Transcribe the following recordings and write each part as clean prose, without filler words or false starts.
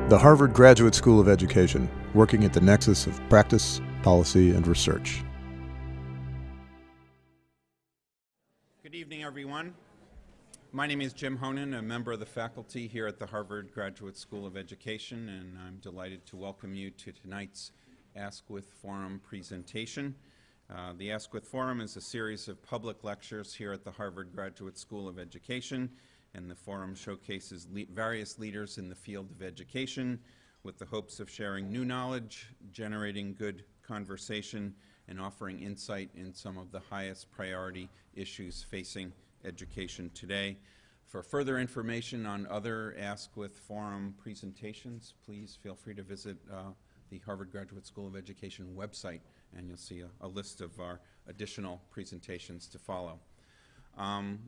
The Harvard Graduate School of Education, working at the nexus of practice, policy, and research. Good evening, everyone. My name is Jim Honan, a member of the faculty here at the Harvard Graduate School of Education, and I'm delighted to welcome you to tonight's Askwith Forum presentation. The Askwith Forum is a series of public lectures here at the Harvard Graduate School of Education, and the forum showcases various leaders in the field of education with the hopes of sharing new knowledge, generating good conversation, and offering insight in some of the highest priority issues facing education today. For further information on other Askwith Forum presentations, please feel free to visit the Harvard Graduate School of Education website, and you'll see a list of our additional presentations to follow.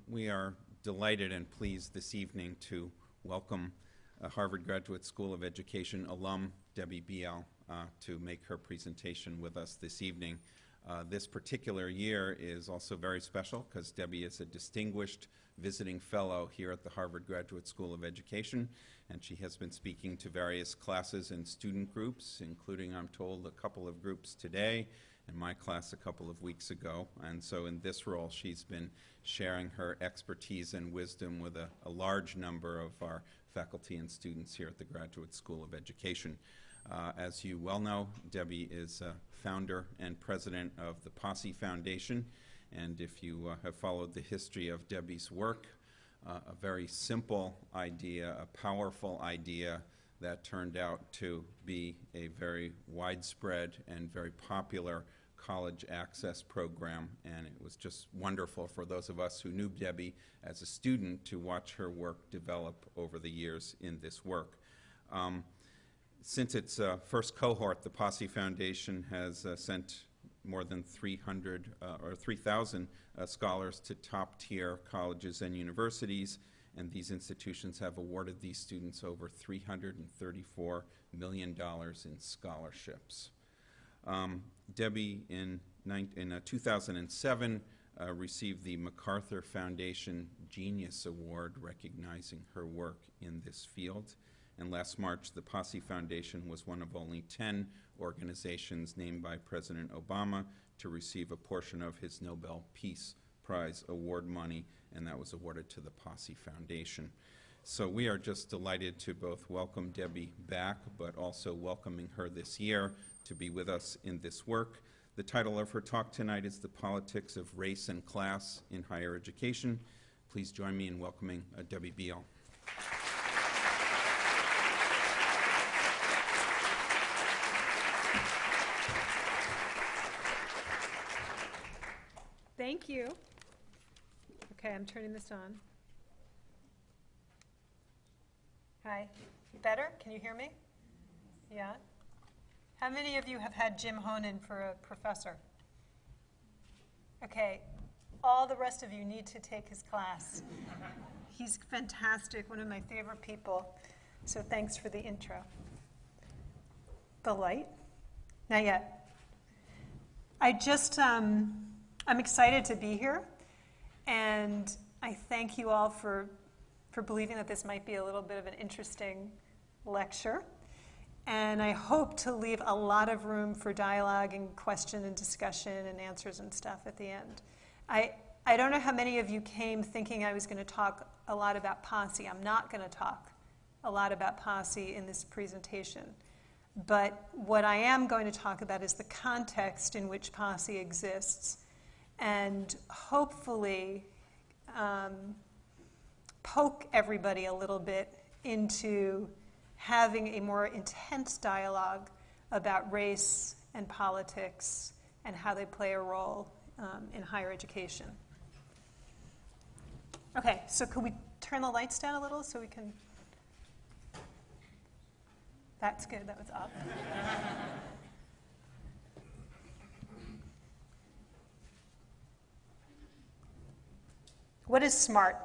We are delighted and pleased this evening to welcome Harvard Graduate School of Education alum Debbie Bial to make her presentation with us this evening. This particular year is also very special because Debbie is a distinguished visiting fellow here at the Harvard Graduate School of Education, and she has been speaking to various classes and student groups, including, I'm told, a couple of groups today, and my class a couple of weeks ago. And so in this role, she's been sharing her expertise and wisdom with a large number of our faculty and students here at the Graduate School of Education. As you well know, Debbie is founder and president of the Posse Foundation, and if you have followed the history of Debbie's work, a very simple idea, a powerful idea that turned out to be a very widespread and very popular college access program, and it was just wonderful for those of us who knew Debbie as a student to watch her work develop over the years in this work. Since its first cohort, the Posse Foundation has sent more than 3,000 scholars to top-tier colleges and universities, and these institutions have awarded these students over $334 million in scholarships. Debbie, in 2007, received the MacArthur Foundation Genius Award, recognizing her work in this field. And last March, the Posse Foundation was one of only 10 organizations named by President Obama to receive a portion of his Nobel Peace Prize award money, and that was awarded to the Posse Foundation. So we are just delighted to both welcome Debbie back, but also welcoming her this year to be with us in this work. The title of her talk tonight is The Politics of Race and Class in Higher Education. Please join me in welcoming Debbie Bial. Thank you. Okay, I'm turning this on. Hi. Better? Can you hear me? Yeah? How many of you have had Jim Honan for a professor? Okay. All the rest of you need to take his class. He's fantastic, one of my favorite people. So thanks for the intro. The light? Not yet. I'm excited to be here, and I thank you all for believing that this might be a little bit of an interesting lecture. And I hope to leave a lot of room for dialogue and question and discussion and answers and stuff at the end. I don't know how many of you came thinking I was going to talk a lot about Posse. I'm not going to talk a lot about Posse in this presentation. But what I am going to talk about is the context in which Posse exists, and hopefully poke everybody a little bit into having a more intense dialogue about race and politics and how they play a role in higher education. Okay, so could we turn the lights down a little so we can... That's good, that was up. What is SMART?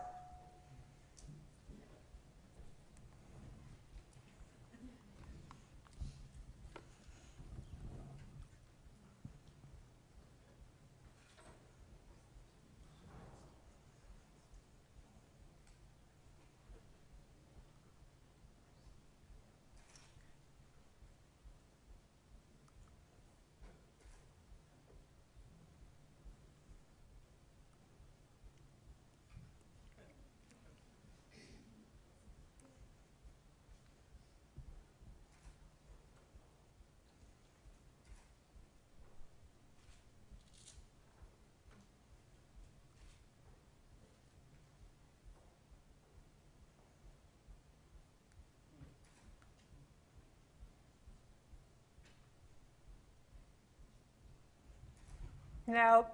Now,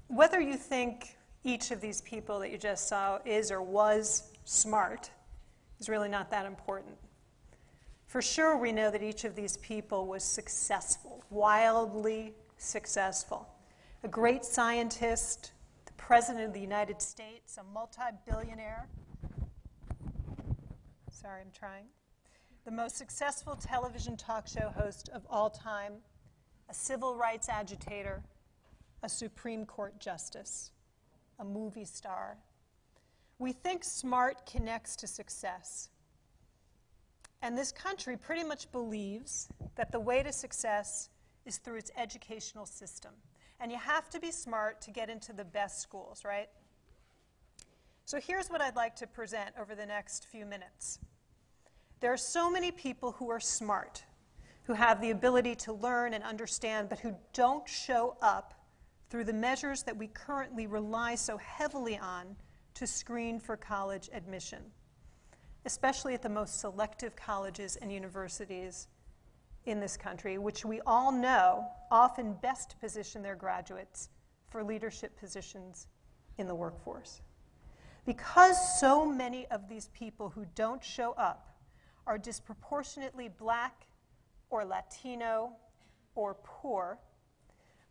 whether you think each of these people that you just saw is or was smart is really not that important. For sure, we know that each of these people was successful, wildly successful. A great scientist, the President of the United States, a multi-billionaire. Sorry, I'm trying. The most successful television talk show host of all time, a civil rights agitator, a Supreme Court justice, a movie star. We think smart connects to success. And this country pretty much believes that the way to success is through its educational system. And you have to be smart to get into the best schools, right? So here's what I'd like to present over the next few minutes. There are so many people who are smart, who have the ability to learn and understand, but who don't show up through the measures that we currently rely so heavily on to screen for college admission, especially at the most selective colleges and universities in this country, which we all know often best position their graduates for leadership positions in the workforce. Because so many of these people who don't show up are disproportionately Black or Latino or poor,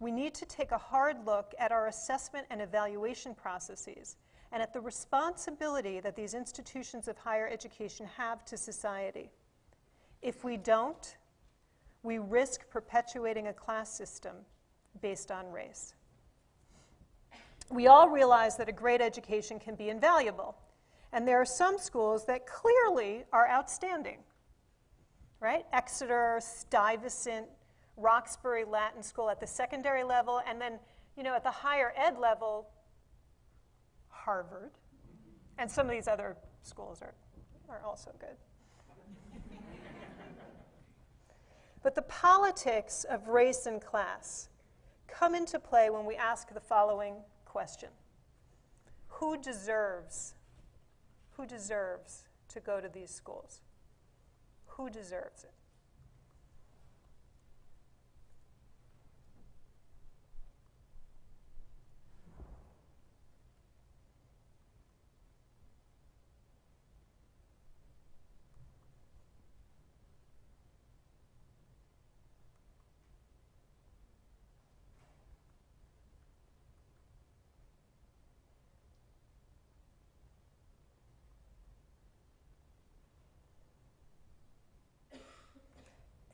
we need to take a hard look at our assessment and evaluation processes and at the responsibility that these institutions of higher education have to society. If we don't, we risk perpetuating a class system based on race. We all realize that a great education can be invaluable, and there are some schools that clearly are outstanding, right? Exeter, Stuyvesant, Roxbury Latin School at the secondary level, and then, at the higher ed level, Harvard, and some of these other schools are also good. But the politics of race and class come into play when we ask the following question. Who deserves to go to these schools? Who deserves it?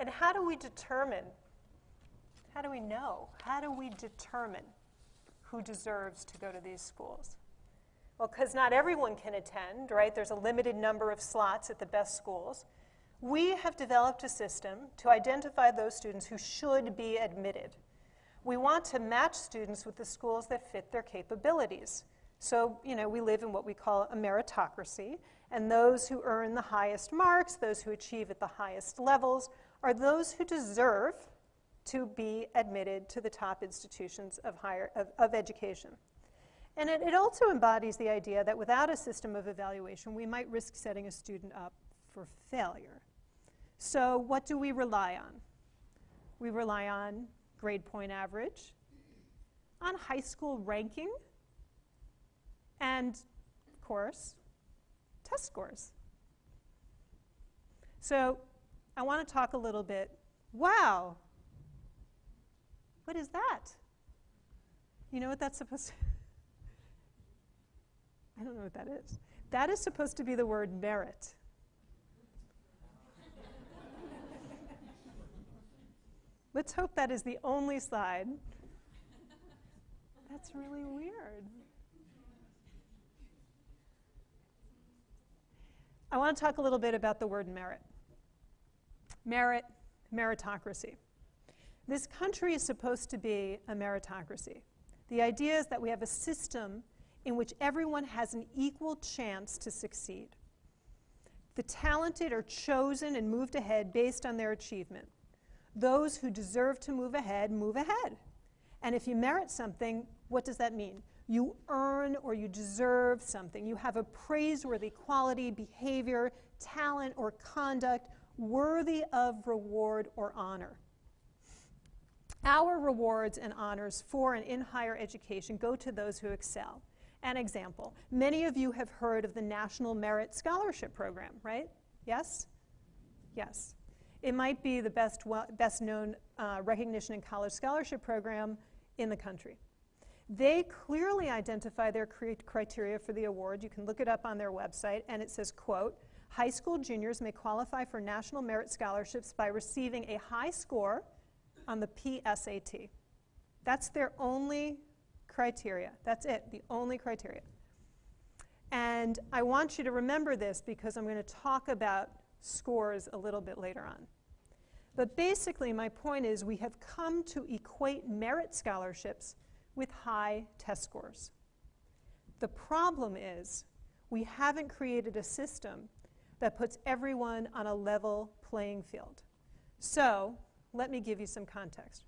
And how do we determine who deserves to go to these schools? Well, because not everyone can attend, right? There's a limited number of slots at the best schools. We have developed a system to identify those students who should be admitted. We want to match students with the schools that fit their capabilities. So, we live in what we call a meritocracy, and those who earn the highest marks, those who achieve at the highest levels, are those who deserve to be admitted to the top institutions of education. And it also embodies the idea that without a system of evaluation, we might risk setting a student up for failure. So what do we rely on? We rely on grade point average, on high school ranking, and, of course, test scores. So I want to talk a little bit. Wow, what is that? You know what that's supposed to I don't know what that is. That is supposed to be the word merit. Let's hope that is the only slide. That's really weird. I want to talk a little bit about the word merit. Merit, meritocracy. This country is supposed to be a meritocracy. The idea is that we have a system in which everyone has an equal chance to succeed. The talented are chosen and moved ahead based on their achievement. Those who deserve to move ahead, move ahead. And if you merit something, what does that mean? You earn or you deserve something. You have a praiseworthy quality, behavior, talent, or conduct worthy of reward or honor. Our rewards and honors for and in higher education go to those who excel. An example, many of you have heard of the National Merit Scholarship Program, right? Yes? Yes. It might be the best known recognition in college scholarship program in the country. They clearly identify their criteria for the award. You can look it up on their website, and it says, quote, high school juniors may qualify for National Merit Scholarships by receiving a high score on the PSAT. That's their only criteria. That's it, the only criteria. And I want you to remember this because I'm going to talk about scores a little bit later on. But basically, my point is we have come to equate merit scholarships with high test scores. The problem is we haven't created a system that puts everyone on a level playing field. So let me give you some context.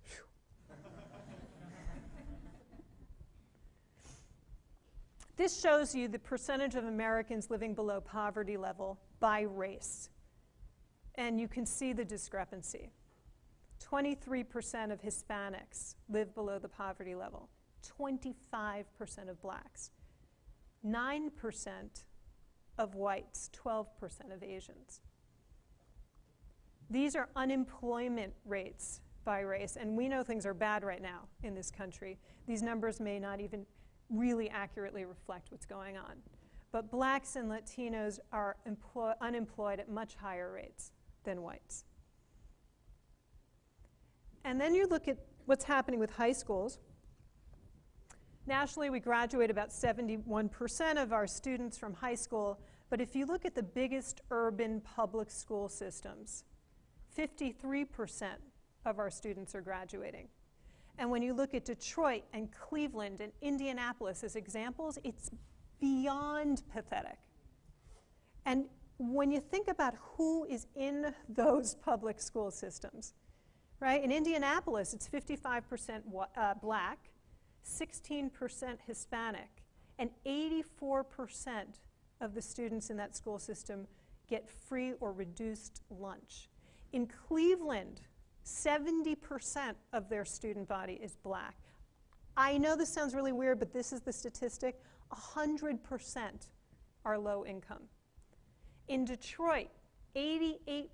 This shows you the percentage of Americans living below poverty level by race. And you can see the discrepancy. 23% of Hispanics live below the poverty level. 25% of blacks. 9% of whites. 12% of Asians. These are unemployment rates by race. And we know things are bad right now in this country. These numbers may not even really accurately reflect what's going on. But blacks and Latinos are unemployed at much higher rates than whites. And then you look at what's happening with high schools. Nationally, we graduate about 71% of our students from high school, but if you look at the biggest urban public school systems, 53% of our students are graduating. And when you look at Detroit and Cleveland and Indianapolis as examples, it's beyond pathetic. And when you think about who is in those public school systems, right? In Indianapolis, it's 55% black, 16% Hispanic, and 84% of the students in that school system get free or reduced lunch. In Cleveland, 70% of their student body is black. I know this sounds really weird, but this is the statistic. 100% are low income. In Detroit, 88%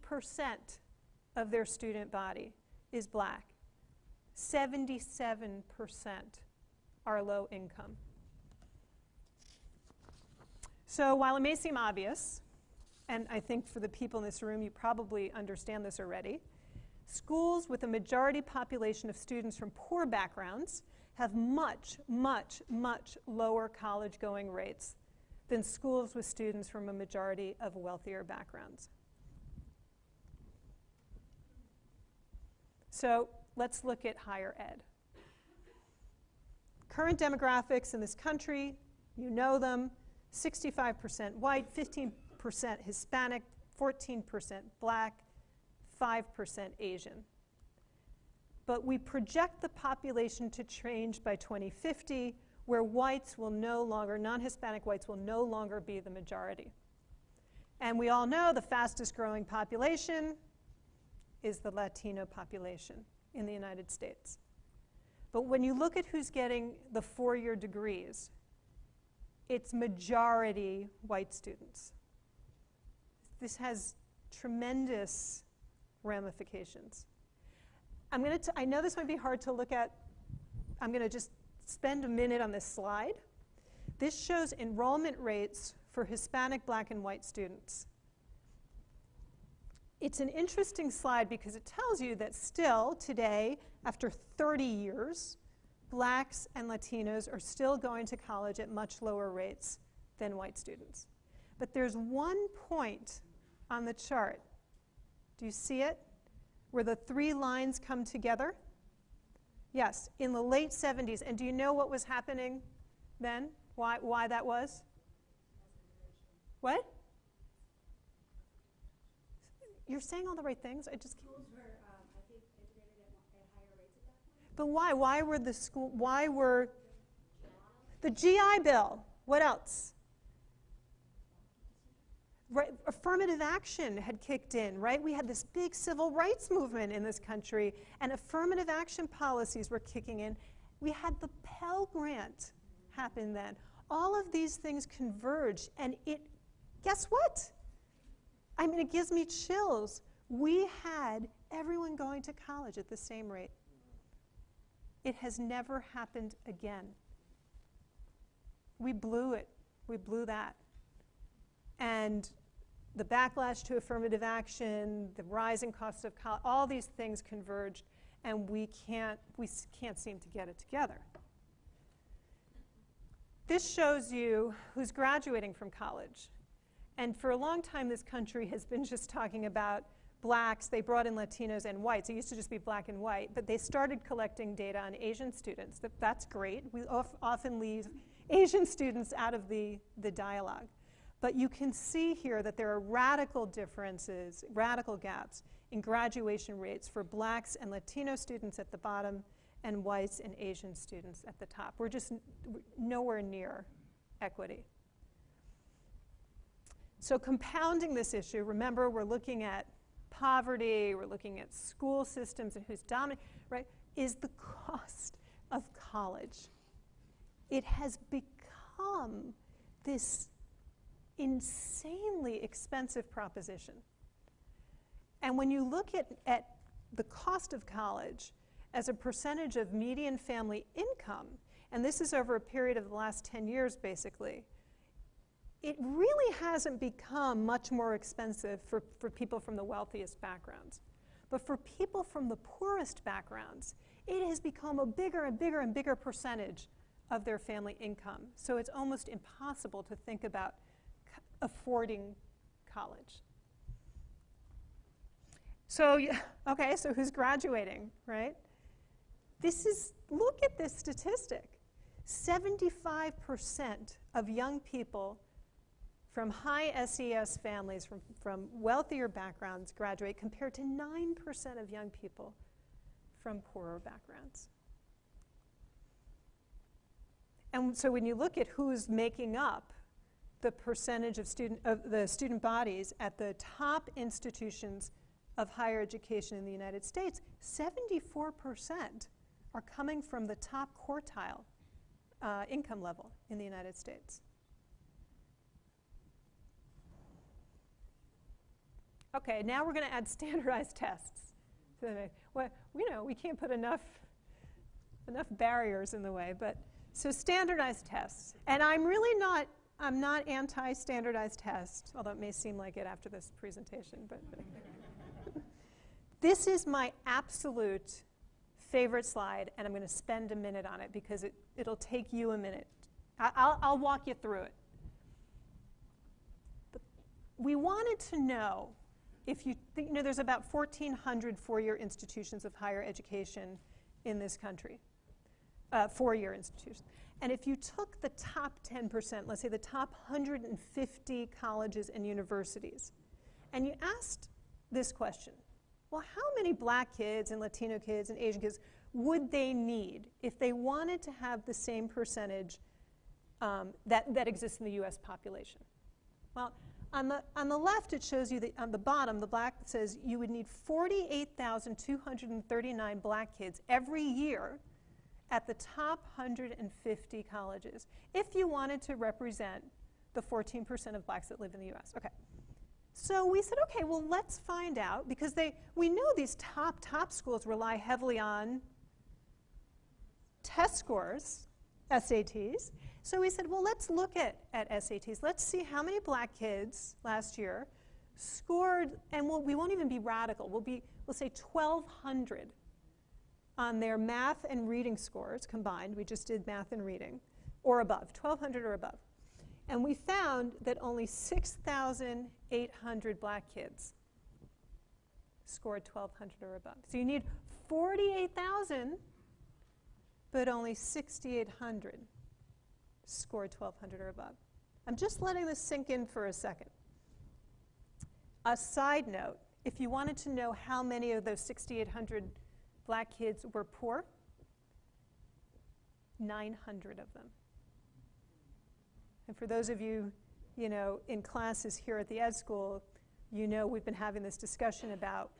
of their student body is black. 77% are low income. So while it may seem obvious, and I think for the people in this room, you probably understand this already, schools with a majority population of students from poor backgrounds have much, much, much lower college-going rates than schools with students from a majority of wealthier backgrounds. So let's look at higher ed. Current demographics in this country, you know them, 65% white, 15% Hispanic, 14% black, 5% Asian. But we project the population to change by 2050, where whites will no longer, non-Hispanic whites will no longer be the majority. And we all know the fastest growing population is the Latino population in the United States. But when you look at who's getting the four-year degrees, it's majority white students. This has tremendous ramifications. I know this might be hard to look at. I'm going to just spend a minute on this slide. This shows enrollment rates for Hispanic, black, and white students. It's an interesting slide because it tells you that still today, after 30 years, blacks and Latinos are still going to college at much lower rates than white students. But there's one point on the chart. Do you see it? Where the three lines come together? Yes, in the late 70s. And do you know what was happening then? Why that was? What? You're saying all the right things. I just. Schools were, I think, integrated at higher rates at that point. But why? Why were the GI Bill? What else? Right, affirmative action had kicked in, right? We had this big civil rights movement in this country, and affirmative action policies were kicking in. We had the Pell Grant happen then. All of these things converged, and guess what? I mean, it gives me chills. We had everyone going to college at the same rate. It has never happened again. We blew it. We blew that. And the backlash to affirmative action, the rising cost of college, all these things converged, and we can't seem to get it together. This shows you who's graduating from college. And for a long time, this country has been just talking about blacks. They brought in Latinos and whites. It used to just be black and white, but they started collecting data on Asian students. That's great. We often leave Asian students out of the dialogue. But you can see here that there are radical differences, radical gaps in graduation rates for blacks and Latino students at the bottom and whites and Asian students at the top. We're just nowhere near equity. So compounding this issue, remember we're looking at poverty, we're looking at school systems and who's dominant, right, is the cost of college. It has become this insanely expensive proposition. And when you look at the cost of college as a percentage of median family income, and this is over a period of the last 10 years basically, it really hasn't become much more expensive for people from the wealthiest backgrounds. But for people from the poorest backgrounds, it has become a bigger and bigger and bigger percentage of their family income. So it's almost impossible to think about affording college. So, okay, so who's graduating, right? Look at this statistic. 75% of young people from high SES families, from wealthier backgrounds graduate, compared to 9% of young people from poorer backgrounds. And so when you look at who's making up the percentage of the student bodies at the top institutions of higher education in the United States, 74% are coming from the top quartile income level in the United States. Okay, now we're going to add standardized tests. Well, we can't put enough barriers in the way, but so standardized tests. And I'm not anti-standardized tests, although it may seem like it after this presentation, but this is my absolute favorite slide, and I'm going to spend a minute on it because it'll take you a minute. I'll walk you through it. But we wanted to know if you think, there's about 1,400 four-year institutions of higher education in this country, four-year institutions. And if you took the top 10%, let's say the top 150 colleges and universities, and you asked this question, well, how many black kids and Latino kids and Asian kids would they need if they wanted to have the same percentage that exists in the US population? Well, on the left, it shows you that on the bottom, the black says you would need 48,239 black kids every year at the top 150 colleges if you wanted to represent the 14% of blacks that live in the US. Okay. So we said, okay, well, let's find out, because we know these top schools rely heavily on test scores, SATs. So we said, well, let's look at SATs. Let's see how many black kids last year scored, and we won't even be radical. We'll say 1,200 on their math and reading scores combined. We just did math and reading, or above, 1,200 or above. And we found that only 6,800 black kids scored 1,200 or above. So you need 48,000, but only 6,800 scored 1,200 or above. I'm just letting this sink in for a second. A side note, if you wanted to know how many of those 6,800 black kids were poor, 900 of them. And for those of you you know, in classes here at the Ed School, you know we've been having this discussion about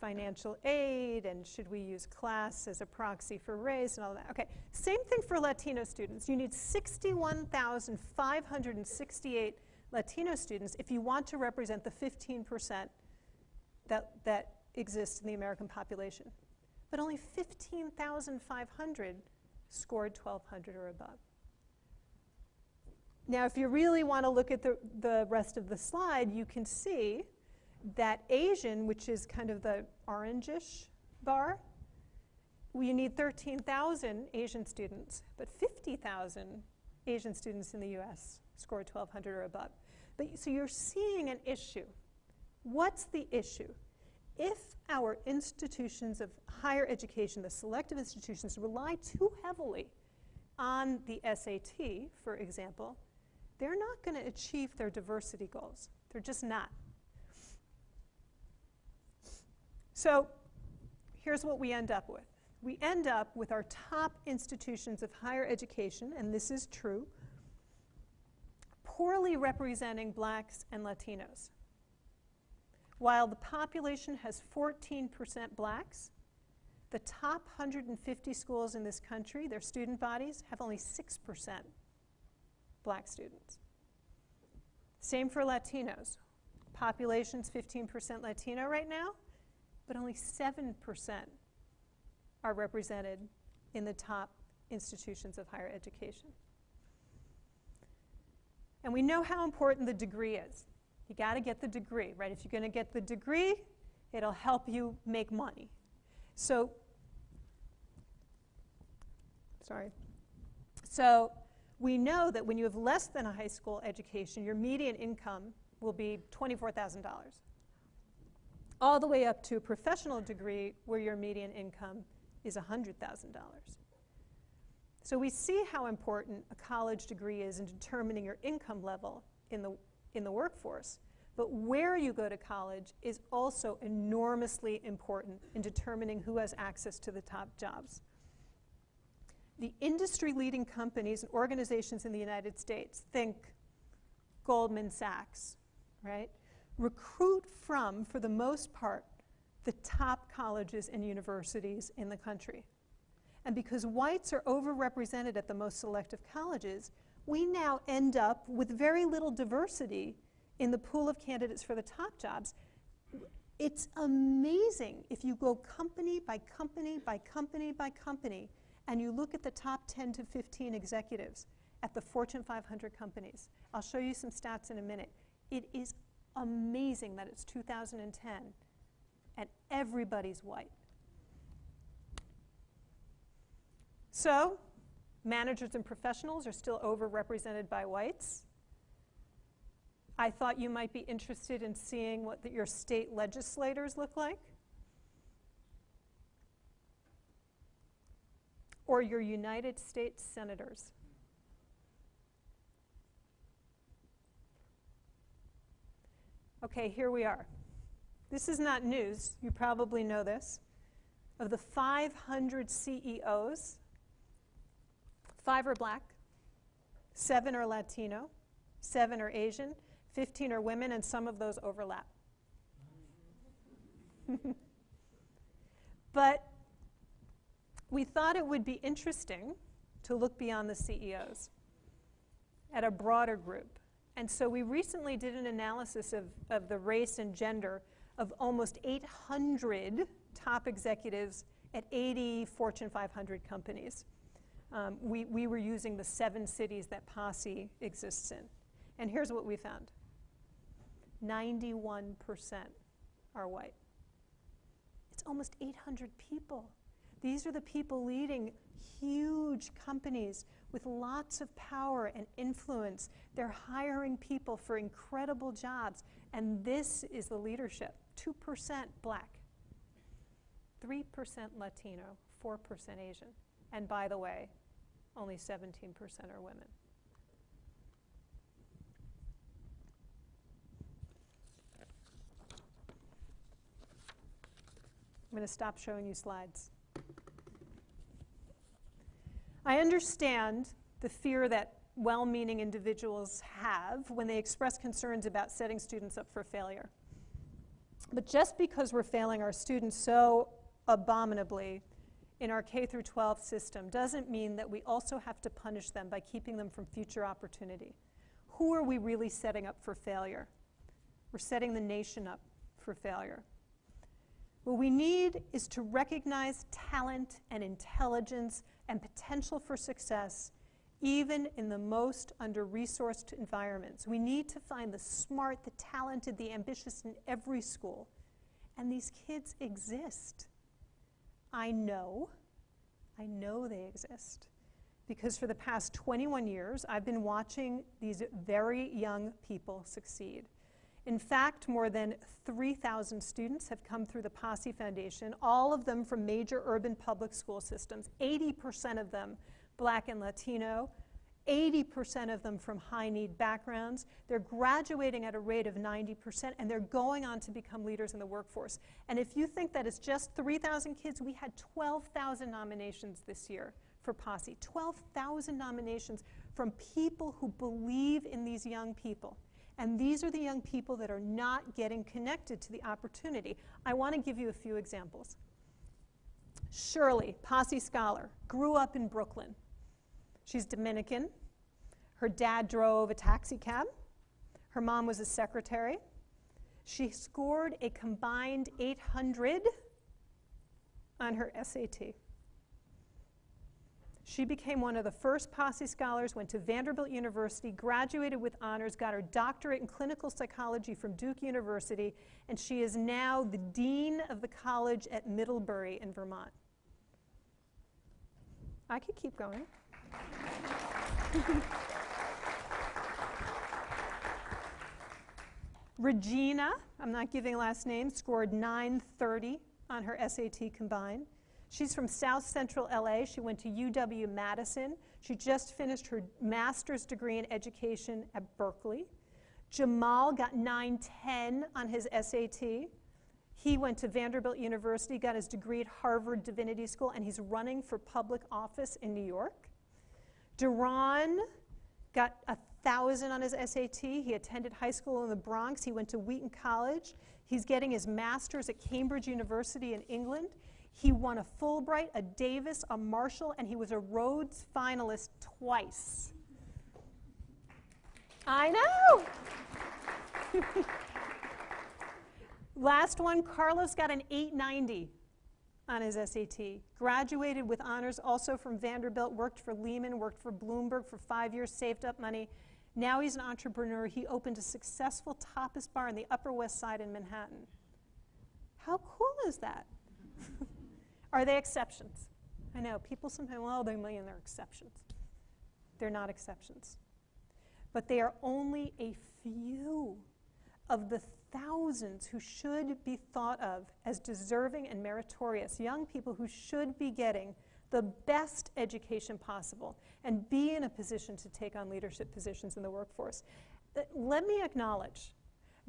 financial aid and should we use class as a proxy for race and all that. Okay, same thing for Latino students. You need 61,568 Latino students if you want to represent the 15% that exists in the American population. But only 15,500 scored 1,200 or above. Now, if you really want to look at the rest of the slide, you can see that Asian, which is kind of the orangish bar, well, you need 13,000 Asian students, but 50,000 Asian students in the US scored 1,200 or above. But so you're seeing an issue. What's the issue? If our institutions of higher education, the selective institutions, rely too heavily on the SAT, for example, they're not going to achieve their diversity goals. They're just not. So here's what we end up with. We end up with our top institutions of higher education, and this is true, poorly representing blacks and Latinos. While the population has 14% blacks, the top 150 schools in this country, their student bodies, have only 6% black students. Same for Latinos. Population's 15% Latino right now, but only 7% are represented in the top institutions of higher education. And we know how important the degree is. You got to get the degree, right? If you're going to get the degree, it'll help you make money. So we know that when you have less than a high school education, your median income will be $24,000. All the way up to a professional degree where your median income is $100,000. So we see how important a college degree is in determining your income level in the workforce. But where you go to college is also enormously important in determining who has access to the top jobs. The industry-leading companies and organizations in the United States, think Goldman Sachs, right? Recruit from, for the most part, the top colleges and universities in the country. And because whites are overrepresented at the most selective colleges, we now end up with very little diversity in the pool of candidates for the top jobs. It's amazing if you go company by company by company by company and you look at the top 10 to 15 executives at the Fortune 500 companies. I'll show you some stats in a minute. It is amazing that it's 2010 and everybody's white. So, managers and professionals are still overrepresented by whites. I thought you might be interested in seeing what your state legislators look like, or your United States senators. Okay, here we are. This is not news. You probably know this. Of the 500 CEOs, 5 are black, 7 are Latino, 7 are Asian, 15 are women, and some of those overlap. But we thought it would be interesting to look beyond the CEOs at a broader group. And so we recently did an analysis of the race and gender of almost 800 top executives at 80 Fortune 500 companies. We were using the 7 cities that Posse exists in. And here's what we found. 91% are white. It's almost 800 people. These are the people leading huge companies with lots of power and influence. They're hiring people for incredible jobs. And this is the leadership. 2% black, 3% Latino, 4% Asian. And by the way, only 17% are women. I'm going to stop showing you slides. I understand the fear that well-meaning individuals have when they express concerns about setting students up for failure. But just because we're failing our students so abominably in our K through 12 system doesn't mean that we also have to punish them by keeping them from future opportunity. Who are we really setting up for failure? We're setting the nation up for failure. What we need is to recognize talent and intelligence and potential for success even in the most under-resourced environments. We need to find the smart, the talented, the ambitious in every school. And these kids exist. I know they exist. Because for the past 21 years, I've been watching these very young people succeed. In fact, more than 3,000 students have come through the Posse Foundation, all of them from major urban public school systems, 80% of them Black and Latino, 80% of them from high-need backgrounds. They're graduating at a rate of 90%, and they're going on to become leaders in the workforce. And if you think that it's just 3,000 kids, we had 12,000 nominations this year for Posse. 12,000 nominations from people who believe in these young people. And these are the young people that are not getting connected to the opportunity. I want to give you a few examples. Shirley, Posse scholar, grew up in Brooklyn. She's Dominican. Her dad drove a taxi cab. Her mom was a secretary. She scored a combined 800 on her SAT. She became one of the first Posse scholars, went to Vanderbilt University, graduated with honors, got her doctorate in clinical psychology from Duke University, and she is now the dean of the college at Middlebury in Vermont. I could keep going. Regina, I'm not giving last names, scored 930 on her SAT combined. She's from South Central LA. She went to UW-Madison. She just finished her master's degree in education at Berkeley. Jamal got 910 on his SAT. He went to Vanderbilt University, got his degree at Harvard Divinity School, and he's running for public office in New York. Duran got 1,000 on his SAT. He attended high school in the Bronx. He went to Wheaton College. He's getting his master's at Cambridge University in England. He won a Fulbright, a Davis, a Marshall, and he was a Rhodes finalist twice. I know! Last one, Carlos got an 890 on his SAT. Graduated with honors also from Vanderbilt, worked for Lehman, worked for Bloomberg for 5 years, saved up money. Now he's an entrepreneur. He opened a successful tapas bar on the Upper West Side in Manhattan. How cool is that? Are they exceptions? I know, people sometimes, well, they're exceptions. They're not exceptions. But they are only a few of the thousands who should be thought of as deserving and meritorious, young people who should be getting the best education possible and be in a position to take on leadership positions in the workforce. Let me acknowledge,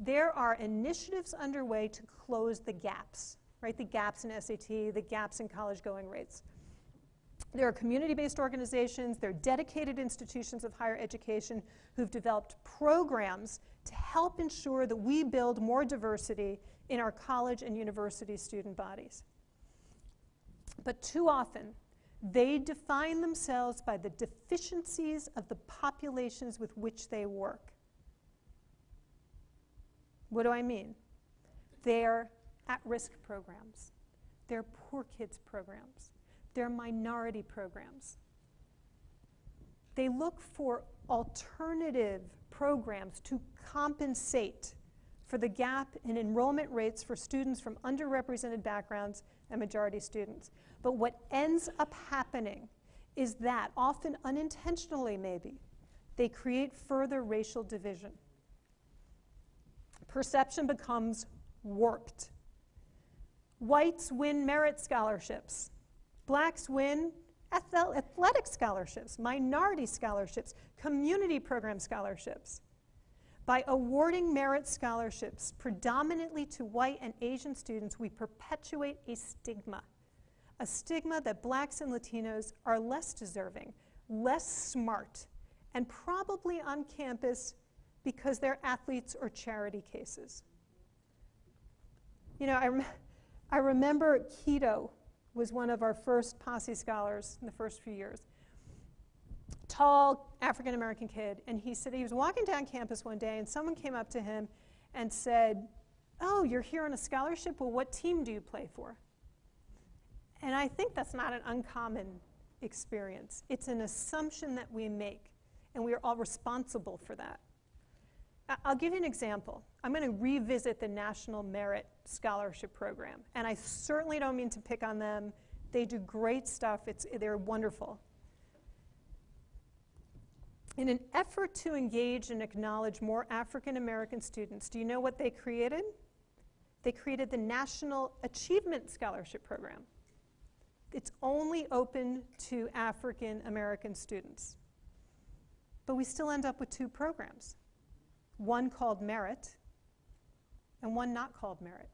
there are initiatives underway to close the gaps, right? The gaps in SAT, the gaps in college going rates. There are community-based organizations, there are dedicated institutions of higher education who've developed programs to help ensure that we build more diversity in our college and university student bodies. But too often, they define themselves by the deficiencies of the populations with which they work. What do I mean? They're at-risk programs. They're poor kids programs. They're minority programs. They look for alternative programs to compensate for the gap in enrollment rates for students from underrepresented backgrounds and majority students. But what ends up happening is that, often unintentionally maybe, they create further racial division. Perception becomes warped. Whites win merit scholarships. Blacks win athletic scholarships, minority scholarships, community program scholarships. By awarding merit scholarships predominantly to white and Asian students, we perpetuate a stigma that blacks and Latinos are less deserving, less smart, and probably on campus because they're athletes or charity cases. You know, I remember Keto was one of our first Posse scholars in the first few years. Tall African-American kid, and he said he was walking down campus one day and someone came up to him and said, "Oh, you're here on a scholarship? Well, what team do you play for?" And I think that's not an uncommon experience. It's an assumption that we make, and we are all responsible for that. I'll give you an example. I'm going to revisit the National Merit Scholarship Program, and I certainly don't mean to pick on them. They do great stuff. They're wonderful. In an effort to engage and acknowledge more African American students, do you know what they created? They created the National Achievement Scholarship Program. It's only open to African American students. But we still end up with two programs, one called Merit and one not called Merit.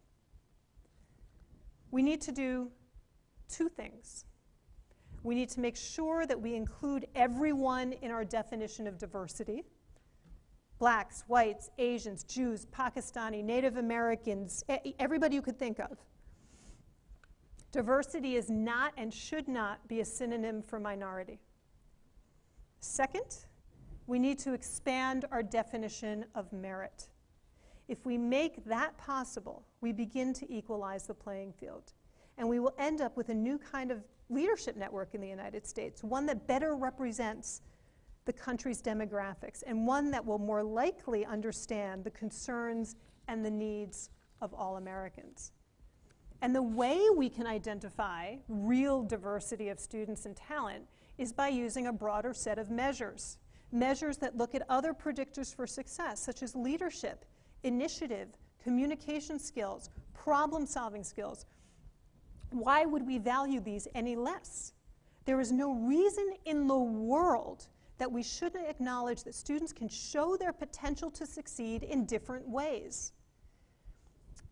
We need to do two things. We need to make sure that we include everyone in our definition of diversity. Blacks, whites, Asians, Jews, Pakistani, Native Americans, everybody you could think of. Diversity is not and should not be a synonym for minority. Second, we need to expand our definition of merit. If we make that possible, we begin to equalize the playing field. And we will end up with a new kind of leadership network in the United States, one that better represents the country's demographics, and one that will more likely understand the concerns and the needs of all Americans. And the way we can identify real diversity of students and talent is by using a broader set of measures. Measures that look at other predictors for success, such as leadership, initiative, communication skills, problem-solving skills. Why would we value these any less? There is no reason in the world that we shouldn't acknowledge that students can show their potential to succeed in different ways.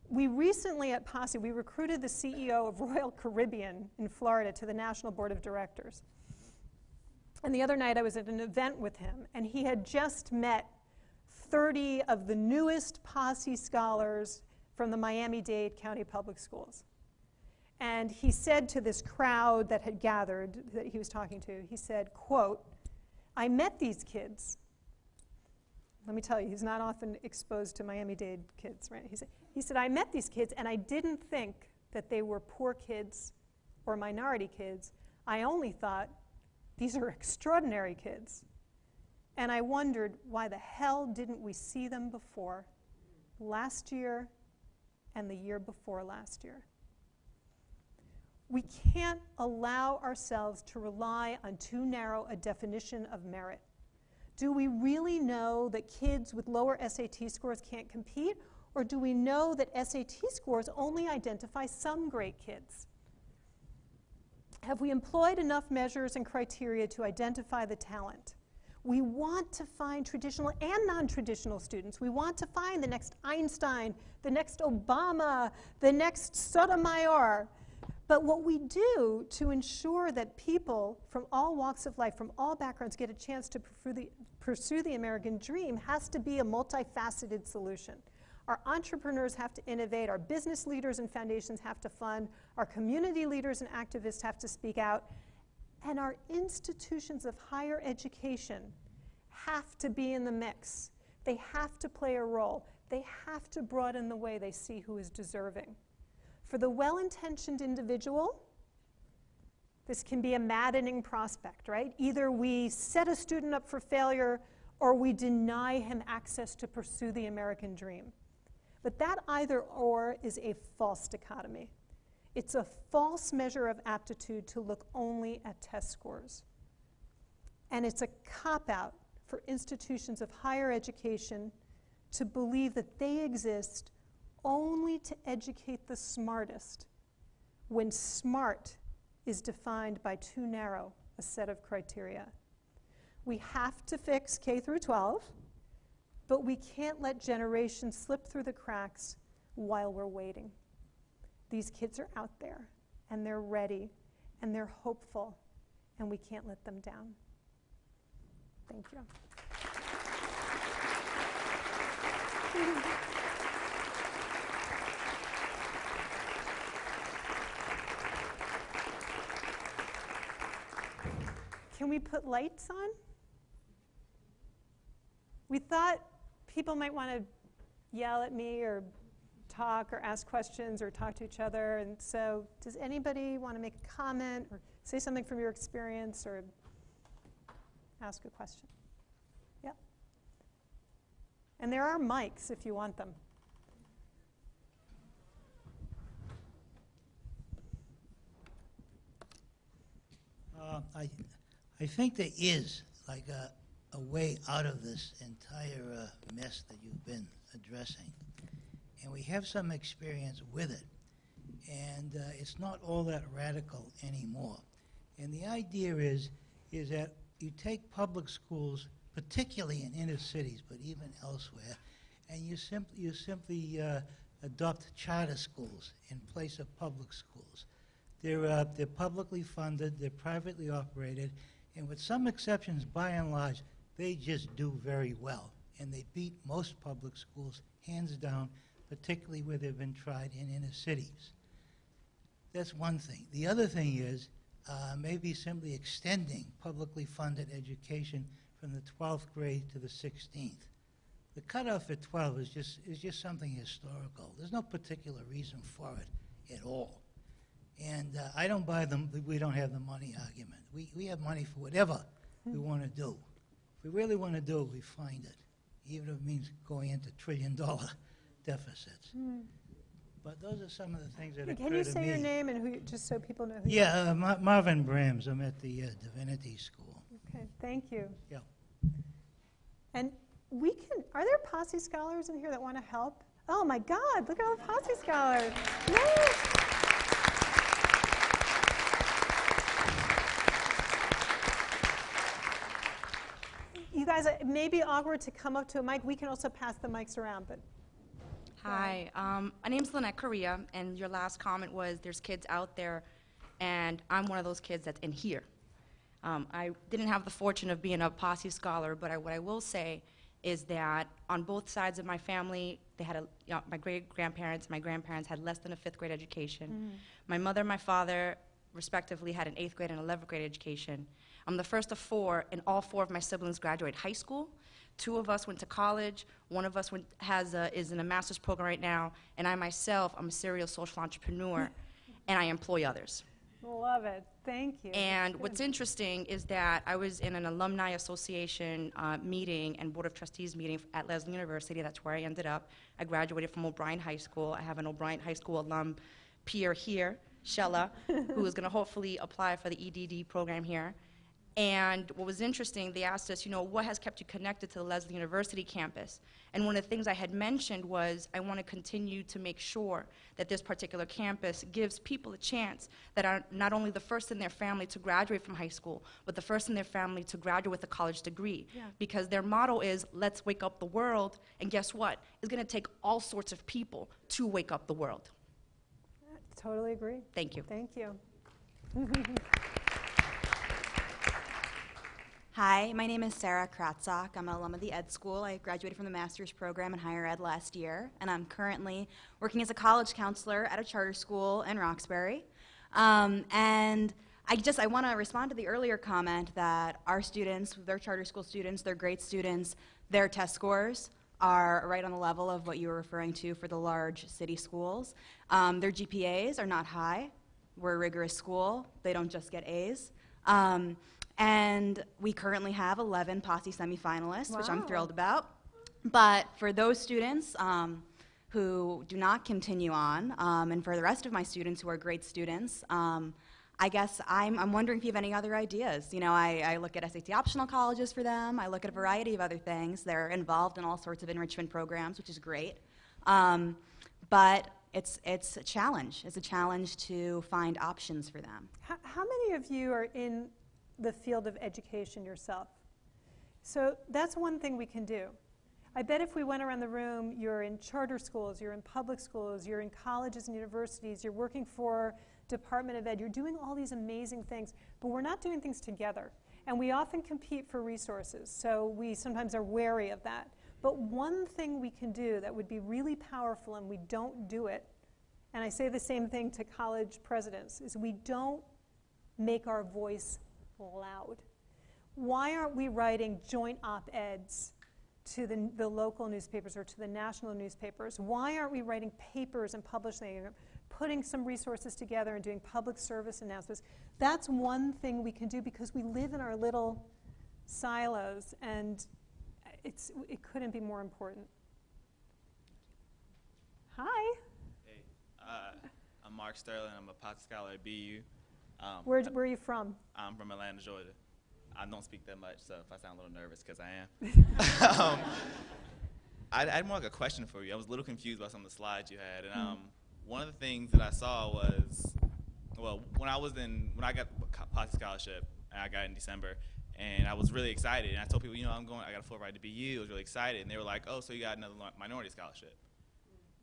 We recently at Posse, we recruited the CEO of Royal Caribbean in Florida to the National Board of Directors. And the other night I was at an event with him, and he had just met 30 of the newest Posse scholars from the Miami-Dade County Public Schools. And he said to this crowd that had gathered, that he was talking to, he said, quote, "I met these kids." Let me tell you, he's not often exposed to Miami-Dade kids, right? He said, "I met these kids, and I didn't think that they were poor kids or minority kids. I only thought, these are extraordinary kids. And I wondered, why the hell didn't we see them before, last year and the year before last year?" We can't allow ourselves to rely on too narrow a definition of merit. Do we really know that kids with lower SAT scores can't compete, or do we know that SAT scores only identify some great kids? Have we employed enough measures and criteria to identify the talent? We want to find traditional and non-traditional students. We want to find the next Einstein, the next Obama, the next Sotomayor. But what we do to ensure that people from all walks of life, from all backgrounds, get a chance to pursue the American dream has to be a multifaceted solution. Our entrepreneurs have to innovate, our business leaders and foundations have to fund, our community leaders and activists have to speak out, and our institutions of higher education have to be in the mix. They have to play a role. They have to broaden the way they see who is deserving. For the well-intentioned individual, this can be a maddening prospect, right? Either we set a student up for failure or we deny him access to pursue the American dream. But that either or is a false dichotomy. It's a false measure of aptitude to look only at test scores. And it's a cop-out for institutions of higher education to believe that they exist only to educate the smartest, when smart is defined by too narrow a set of criteria. We have to fix K through 12, but we can't let generations slip through the cracks while we're waiting. These kids are out there, and they're ready, and they're hopeful, and we can't let them down. Thank you. Can we put lights on? We thought people might want to yell at me or talk or ask questions or talk to each other. And so does anybody want to make a comment or say something from your experience or ask a question? Yep. And there are mics if you want them. I think there is like a way out of this entire mess that you've been addressing. And we have some experience with it. And it's not all that radical anymore. And the idea is that you take public schools, particularly in inner cities, but even elsewhere, and you simply adopt charter schools in place of public schools. They're publicly funded, they're privately operated, and with some exceptions, by and large, they just do very well. And they beat most public schools, hands down, particularly where they've been tried in inner cities. That's one thing. The other thing is maybe simply extending publicly funded education from the 12th grade to the 16th. The cutoff at 12 is just something historical. There's no particular reason for it at all. And I don't buy them, we don't have the money argument. We have money for whatever we want to do. If we really want to do it, we find it, even if it means going into trillion-dollar deficits. But those are some of the things that occur to me. Can you say your name and who, just so people know who Yeah, Marvin Brams. I'm at the Divinity School. Okay, thank you. Yeah. And are there Posse scholars in here that want to help? Oh my God, look at all the Posse scholars. Yay! You guys, it may be awkward to come up to a mic. We can also pass the mics around, but. Hi, my name's Lynette Correa, and your last comment was there's kids out there, and I'm one of those kids that's in here. I didn't have the fortune of being a Posse scholar, but what I will say is that on both sides of my family, they had my great-grandparents, my grandparents had less than a 5th grade education. My mother and my father, respectively, had an 8th grade and 11th grade education. I'm the first of 4, and all 4 of my siblings graduated high school. 2 of us went to college. 1 of us is in a master's program right now, and I myself, I'm a serial social entrepreneur, and I employ others. Love it. Thank you. And what's interesting is that I was in an alumni association meeting and board of trustees meeting at Lesley University. That's where I ended up. I graduated from O'Brien High School. I have an O'Brien High School alum peer here, Shella, who is going to hopefully apply for the EDD program here. And what was interesting, they asked us, what has kept you connected to the Lesley University campus? And one of the things I had mentioned was I want to continue to make sure that this particular campus gives people a chance that are not only the first in their family to graduate from high school, but the first in their family to graduate with a college degree. Yeah. Because their motto is, let's wake up the world, and guess what? It's going to take all sorts of people to wake up the world. Totally agree. Thank you. Thank you. Hi, my name is Sarah Kratzak. I'm an alum of the Ed School. I graduated from the master's program in higher ed last year, and I'm currently working as a college counselor at a charter school in Roxbury. And I want to respond to the earlier comment that our students, they're charter school students, they're great students, their test scores are right on the level of what you were referring to for the large city schools. Their GPAs are not high. We're a rigorous school. They don't just get A's. And we currently have 11 Posse semifinalists, which I'm thrilled about. But for those students who do not continue on, and for the rest of my students who are great students, I guess I'm wondering if you have any other ideas. I look at SAT optional colleges for them. I look at a variety of other things. They're involved in all sorts of enrichment programs, which is great. But it's a challenge. It's a challenge to find options for them. How many of you are in the field of education yourself? So that's one thing we can do. I bet if we went around the room, you're in charter schools, you're in public schools, you're in colleges and universities, you're working for Department of Ed, you're doing all these amazing things, but we're not doing things together. And we often compete for resources, so we sometimes are wary of that. But one thing we can do that would be really powerful, and we don't do it, and I say the same thing to college presidents, is we don't make our voice loud. Why aren't we writing joint op-eds to the local newspapers or to the national newspapers? Why aren't we writing papers and publishing them, putting some resources together and doing public service announcements? That's one thing we can do because we live in our little silos, and it couldn't be more important. Hi. Hey, I'm Mark Sterling. I'm a Posse scholar at BU. Where are you from? I'm from Atlanta, Georgia. I don't speak that much, so if I sound a little nervous, because I am. I had more like a question for you. I was a little confused about some of the slides you had, and one of the things that I saw was, well, when I got Posse scholarship, and I got it in December, and I was really excited, and I told people, you know, I got a full ride to BU. I was really excited, and they were like, oh, so you got another minority scholarship.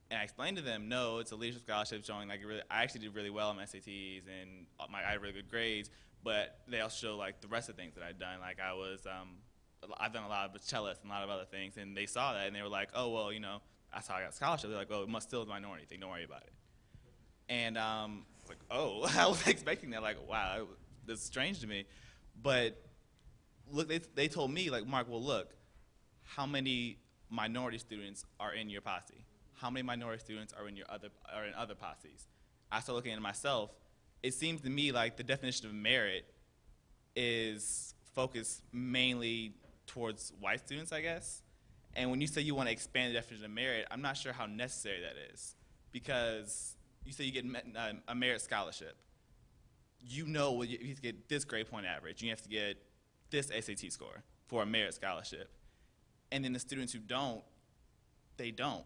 And I explained to them, no, it's a leadership scholarship showing like I actually did really well on my SATs and I had really good grades, but they also show like the rest of the things that I'd done. Like I've done a lot of cellist and a lot of other things, and they saw that and they were like, oh, well, you know, that's how I got a scholarship. They're like, oh, it must still be a minority thing, don't worry about it. And like, oh, I was expecting that, like, wow, that's strange to me. But look, they told me, like, Mark, well, look, how many minority students are in your posse? How many minority students are in other posses? I started looking at myself. It seems to me like the definition of merit is focused mainly towards white students, I guess. And when you say you want to expand the definition of merit, I'm not sure how necessary that is, because you say you get a merit scholarship. You know you have to get this grade point average. You have to get this SAT score for a merit scholarship. And then the students who don't, they don't.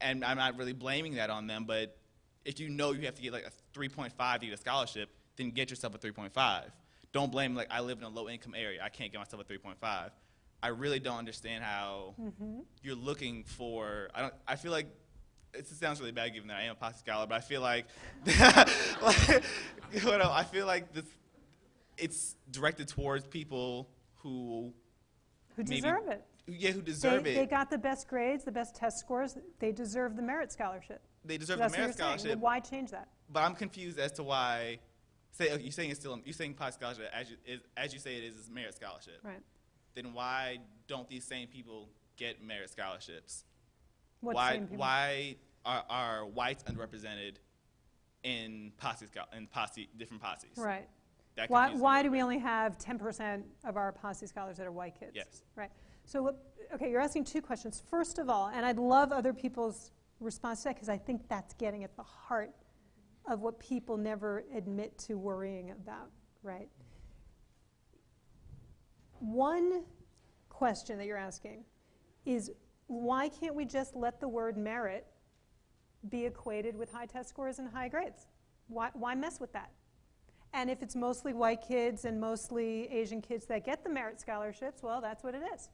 And I'm not really blaming that on them, but if you know you have to get like a 3.5 to get a scholarship, then get yourself a 3.5. Don't blame, like, I live in a low-income area. I can't get myself a 3.5. I really don't understand how you're looking for, I feel like, it sounds really bad given that I am a Posse scholar, but I feel like, I feel like it's directed towards people who deserve it. Yeah, who deserve it. They got the best grades, the best test scores. They deserve the merit scholarship. They deserve the merit scholarship. Saying. Why change that? But I'm confused as to why. You're saying Posse scholarship as you say it is merit scholarship. Right. Then why don't these same people get merit scholarships? What why same people? Why are whites underrepresented in different posses? Right. Why do we only have 10% of our Posse scholars that are white kids? Yes. Right. So, okay, you're asking two questions. First of all, and I'd love other people's response to that, because I think that's getting at the heart of what people never admit to worrying about, right? One question that you're asking is, why can't we just let the word merit be equated with high test scores and high grades? Why mess with that? And if it's mostly white kids and mostly Asian kids that get the merit scholarships, well, that's what it is.